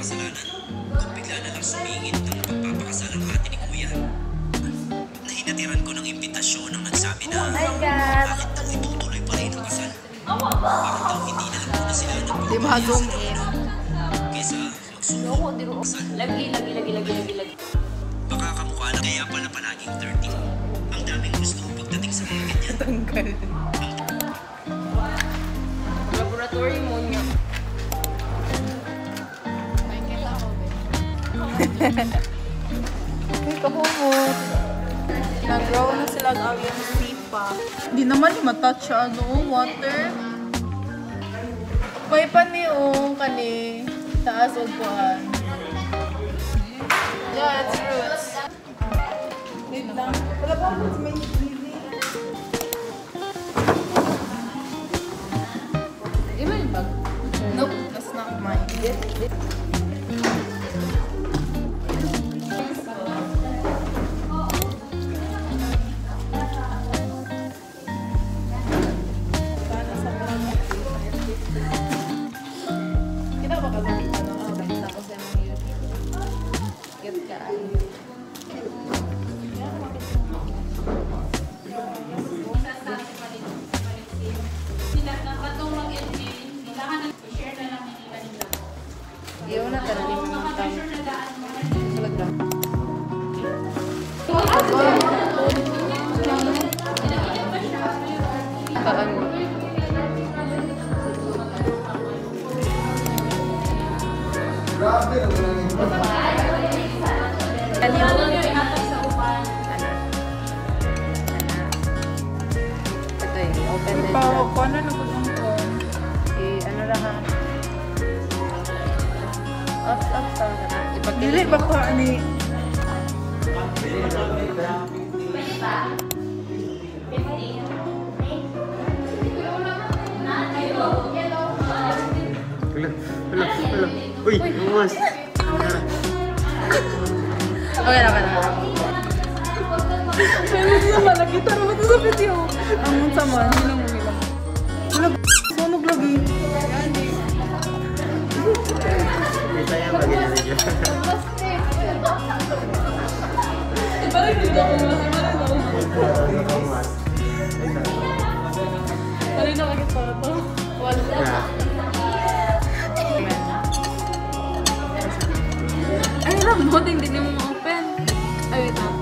kasalanan. Bigla na lang sumingit ng pagpapakasal ang ate ni Kuya. Nahinatiran ko ng imbitasyon nang nagsabi na bakit daw itutuloy pa rin ang kasal. Bakit daw hindi na lang muna sila Di ma-zoom in. kesa magsuko kasal. Lagi. Baka kamukha na kaya pala palaging 30. Ang daming gusto pagdating sa mga ganyan. Tanggal. Laboratory mo niya. Ay, kaya ako, Ay, kahumot. Nag-grow na sila ang yung sipa. Hindi naman matouch siya, water. May paniong kani. Taas o kuhan. Yeah, it's roots. Wait lang. Wala ba ako may easy? Iba yung bag? Nope, that's not mine. Kita ba kasi ano tapos yung mga get ka ay. Iyon na talaga yung mga tao. Talaga. Paano? Ito eh, open din. Paano na ko lang ko? Ano lang ha? Up, Dili ba ko ani? Hala. Uy, mas. Okay na. Pero naman, nakita naman ito sa video. Ang sama, hindi lang umilang. Wala, sunog lagi. Kita yan lagi na video. Ibalik dito ako mas. Ano na nakita ito? Wala. Ay, ramot, hindi mo ma-open. Ay, wait lang.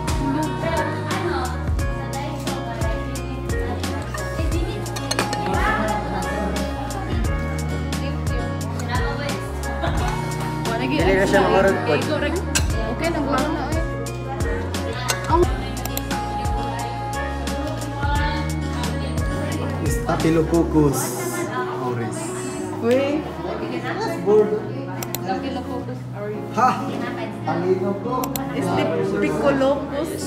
Dili na siya makaragpod. Okay, nagwala na eh. Staphylococcus aureus. Uy. Ha! Talino ko. Staphylococcus.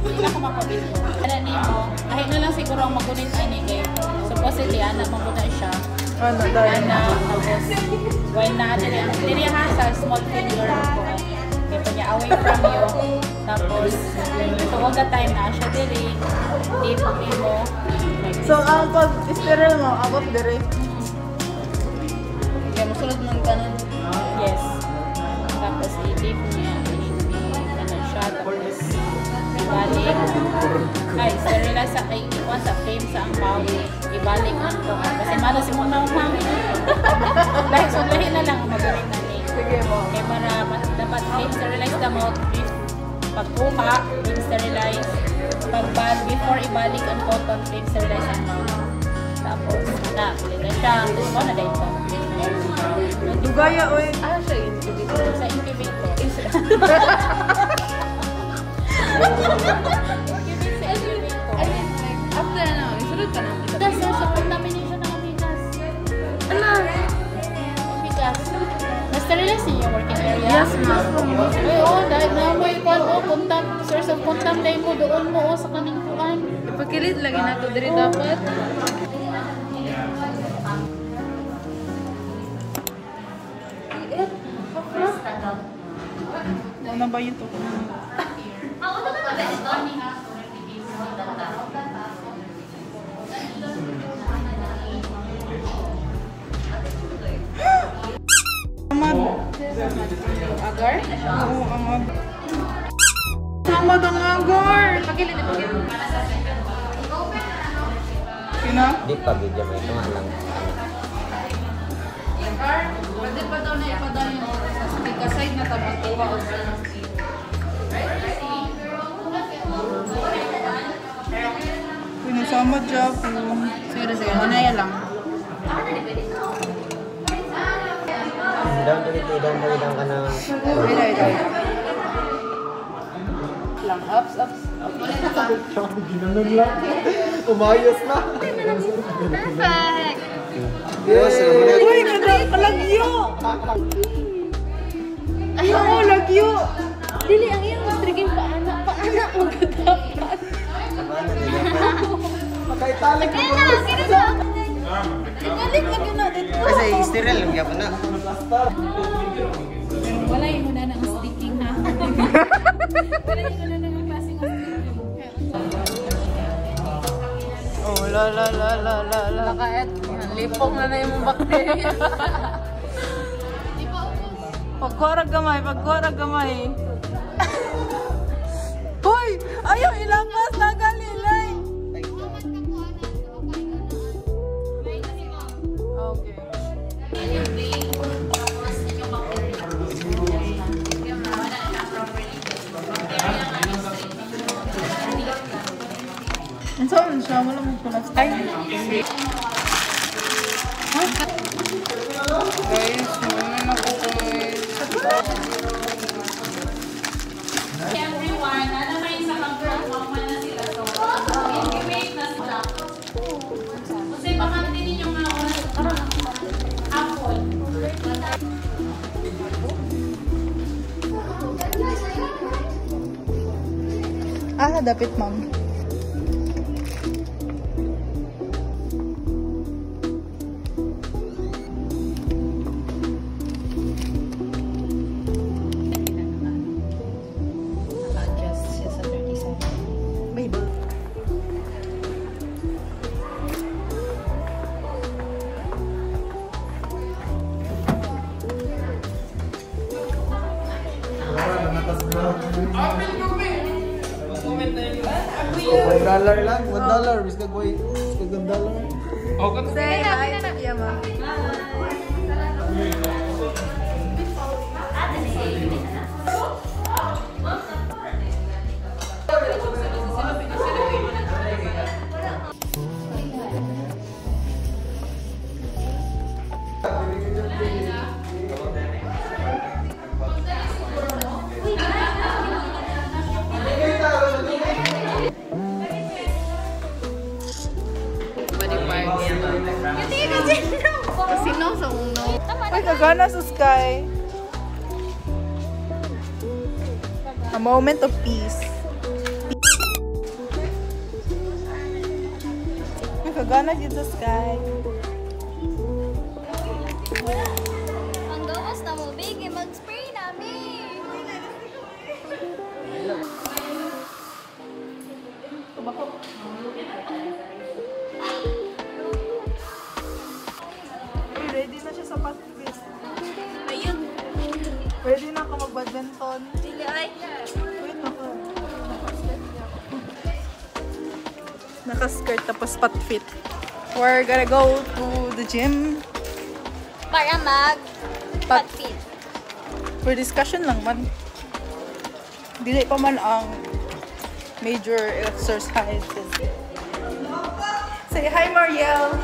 Hindi ako makabito. Ano nito, kahit na lang siguro ang magunit ay ni kay supposedly, anak maguna siya. Ano, dahil na. Tapos, when na, dili ha sa small finger ko. Kaya pa niya away from you. Tapos, so all the time na siya dili. Deep mo. So, ang pag-sterile mo, abot dire. Kaya musulod man ka nun. Yes. Tapos, i-deep niya. Ganun siya. Tapos, ibalik. Ay, sterilize sa kay iwan sa frame sa ang bawi. Ibalik man ko. Kasi malo si muna umami. Dahil so, lahi na lang magaling na ni. Sige mo. Kaya para dapat sterilize the mouth. Pagkuha, sterilize. Pagbal, before ibalik ang cotton, sterilize ang mouth. Tapos, na, na siya. Tapos mo na dahil ito. Dugaya, oy. Siya incubator. Sa incubator. After na, isunod ka na. That's sa contamination ng bigas. Ala. Bigas. Na-sterilize niyo yung working area? Yes, ma'am. Ay, dahil na mo source of contact dahil mo doon mo sa kaning kuan. Ipakilit lagi na to diri dapat. Ano ba yun to? Agar? Oo, ang sama ng agar. Pagilid. Kina? Di pa video mo ito nga lang. Agar? Pwede pa daw na ipadaan yung oras sa kaside na tabatuwa o Pinasama dyan. Sige, manaya lang. Down ka na. Lang, ups. Ginanon lang. Umayos na. Perfect! Yes, Uy, kalagyo! Oo, lagyo! Dili, ang iyong mastriging paana mo dapat. Makaitalik mo. Ibalik lagi na dito. Kasi sterile lang yapon na. Wala yung muna ng sticking ha. Wala yung muna ng klaseng sticking. Oh, la. Nakaet, lipong na yung bakterya. Pagkuharag gamay. Hoy! Ayaw ilangos na galilay! Okay. Ang saan siya? Wala mong pulas. Ay! Guys, naman ako guys. Everyone, ano may isa kang mama na sila to? Wait na sila. Kasi bakante ninyo nga apple. Dapit ma'am. Adjust siya sa 37. Baby. $1 lang, $1. Bis ka $1. Say hi, Kuya Ma. Sino sa uno? Ay, kagana sa sky. A moment of peace. Ay, kagana dito sa sky. Ang gawas na mo, Biggie, mag-spray namin. Ay, ready na siya sa past-quiz. Ayun. Ready na ako mag-badminton. Dili ay. Wait, naka-skirt tapos pat-fit. We're gonna go to the gym. Para mag-patfit. For discussion lang man. Dili pa man ang major exercise. Say hi, Mariel.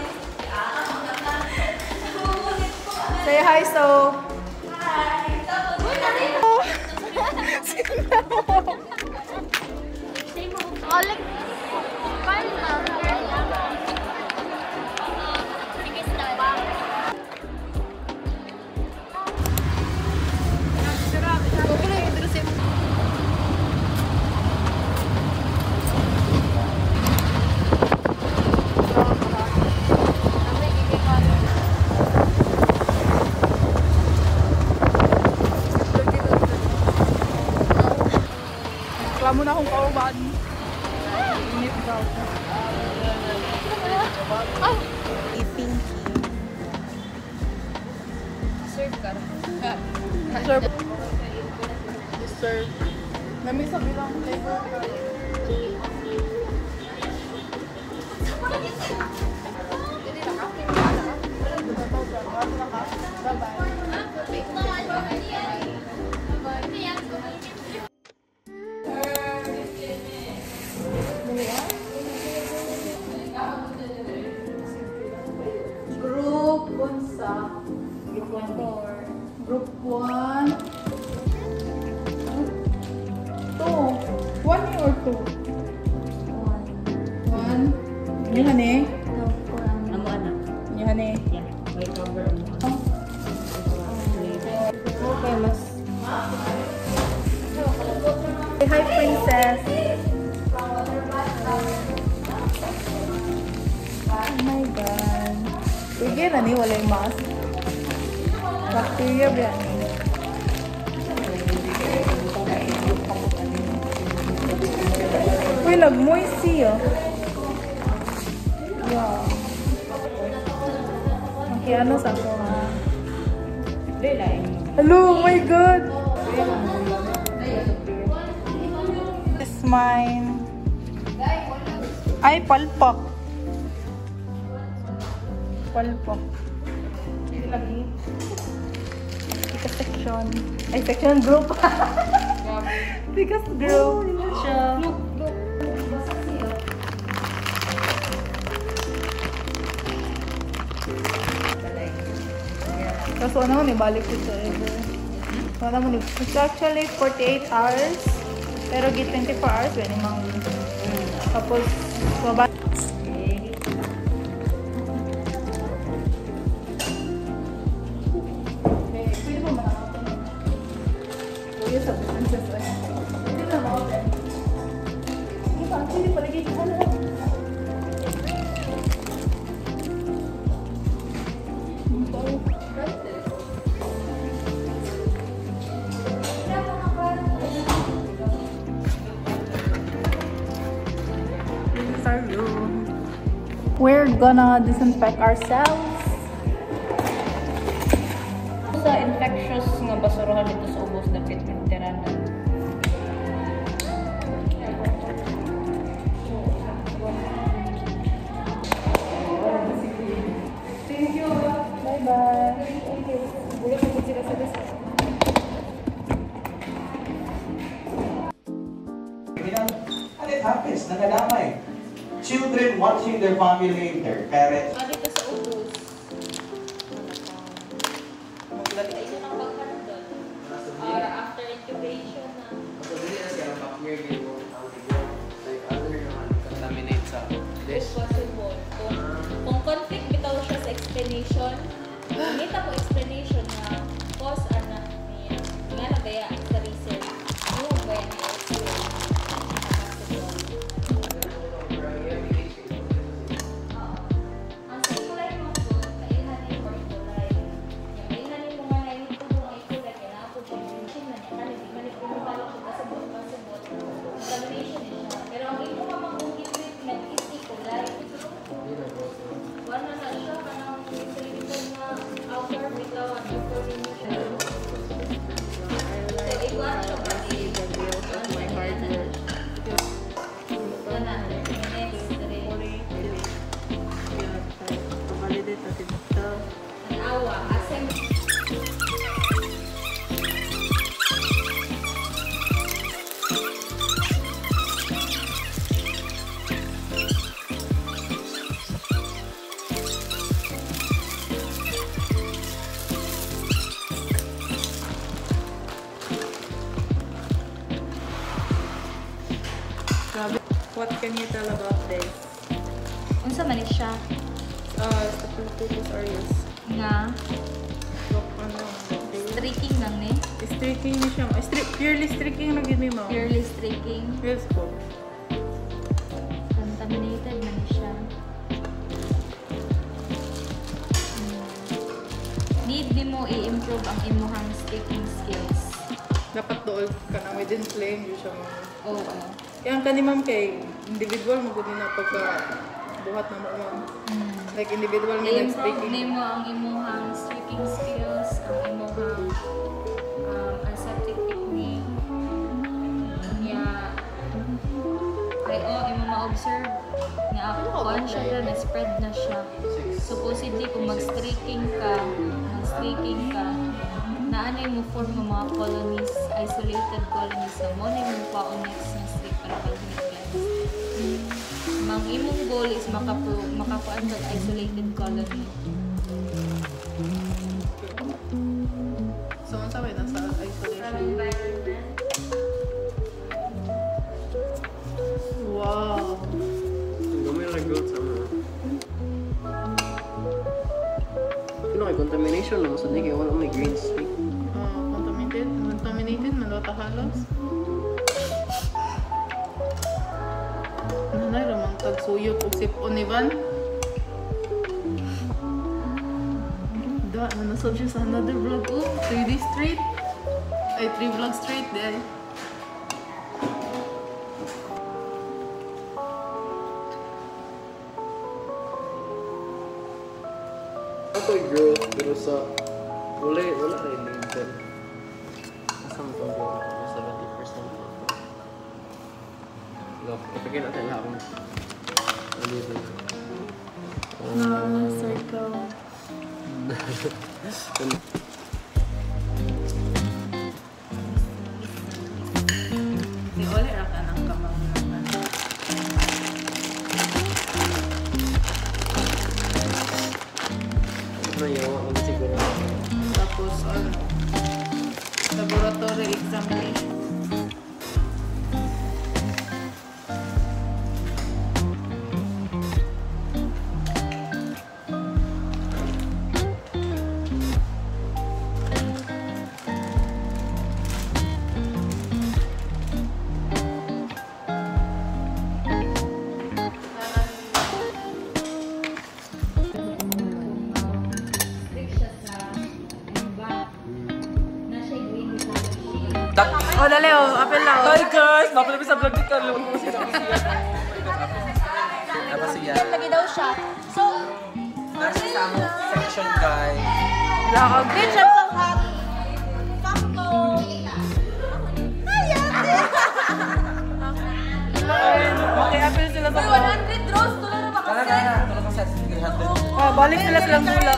Say hi, So. Olik. Paano na? Sige, start. Reklamo na akong kauban. Inip daw. Pinky. Serve ka. Serve. Serve. Nami sa bilang flavor. Group unsa? Group 1. Group 1. 2. 1 or 2? 1. Ini hane? Ang anak. Ini hane. Yan. May cover mo. Okay, mas. Say hi, princess. Oh my god. Sige na ni, wala yung mask. Bacteria ba yan? Uy, nag-moisty oh. Yeah. Makiano sa ako ha. Hello, oh my god! This is mine. Ay, palpak. Palpak. Tikas section. Ay, section group. Tikas group. Siya. Tapos ano mo, balik ko sa ever. Wala mo, it's actually 48 hours. Pero git 24 hours, wala namang. Tapos, baba. We're gonna disinfect ourselves. Sa infectious nga basurahan dito sa ubos dapat minterana. Thank you. Bye-bye. Thank you. Bulat ako sila sa desa. And it happens, nangadamay. Children watching their family, their parents. Dito sa ubos. Ayun ang pagkaroon. Para after intubation na. Possible. Kung conflict bitaw siya sa explanation, kumita ko explanation na cause anak niya. Nga na gaya sa research. Yung gaya na explain. Ang circular mo po, kailan yung particular. Yung kailan yung mga nainito mo ay kulay, kailangan po yung machine na niya. Kasi di man ito balik siya kasabot. Contamination niya. Pero ang ito ka mag-ungit treatment is equalize. Wala na siya kanang silicon na outer bitaw at upper remotion. So, iwan siya ba? My hard work. Ito na. Next. Ang awa. Assembly. What can you tell about this? Unsa man siya? Staphylococcus aureus. Nga Look, ano? streaking lang ni. Streaking niya siya. Purely streaking na gid mo. Purely streaking. Yes po. Contaminated man siya. Need di mo i-improve ang imuhang streaking skills. Dapat dool ka na within flame yun siya mo. Oo. Kaya ang kanimam kay individual mo gud na pagka buhat na mo ma'am. Like individual minutes speaking. Nemo ang imuhang speaking skills, ang imuhang assertive technique. Niya, imo ma-observe nga kuan siya na spread na siya. Supposedly kung mag-streaking ka, naanay mo form ng mga colonies, isolated colonies sa mo na yung pa-onyx na streak para pag-cleanse. Mang imong goal is makakuan sa isolated colony. So, ang sabi, nasa isolation. Environment. Wow. Gamay lang growth sa mga. Kino kay contamination lang. So, di kayo wala may green streak. Contaminated, malota halos. Nanay, ramang tagsuyot o sipon ni Van. Da, nanasod siya sa another vlog. Oh, 3D straight. Ay, 3 vlog straight, di ay. Ako'y growth, pero sa wala rin LinkedIn. Asang pang growth ako, 70% ako. Look, ipagin natin na akong alibig. Circle. Di ole ra ka ng kamang naman. Nayawa lang siguro. Tapos, laboratory examination. Oh, dali, oh. Apel na, oh. Hi guys! Mapalabis sa vlog ni Carlo. Tapos siya. Lagi daw siya. So, Nasa sa among section guys. Lakag. bitch, I'm so hot. Fuck no. Maki-apel sila sa 100 draws, tuloy na Tara makasend. na. Tulog ang set. 300. balik sila silang gula.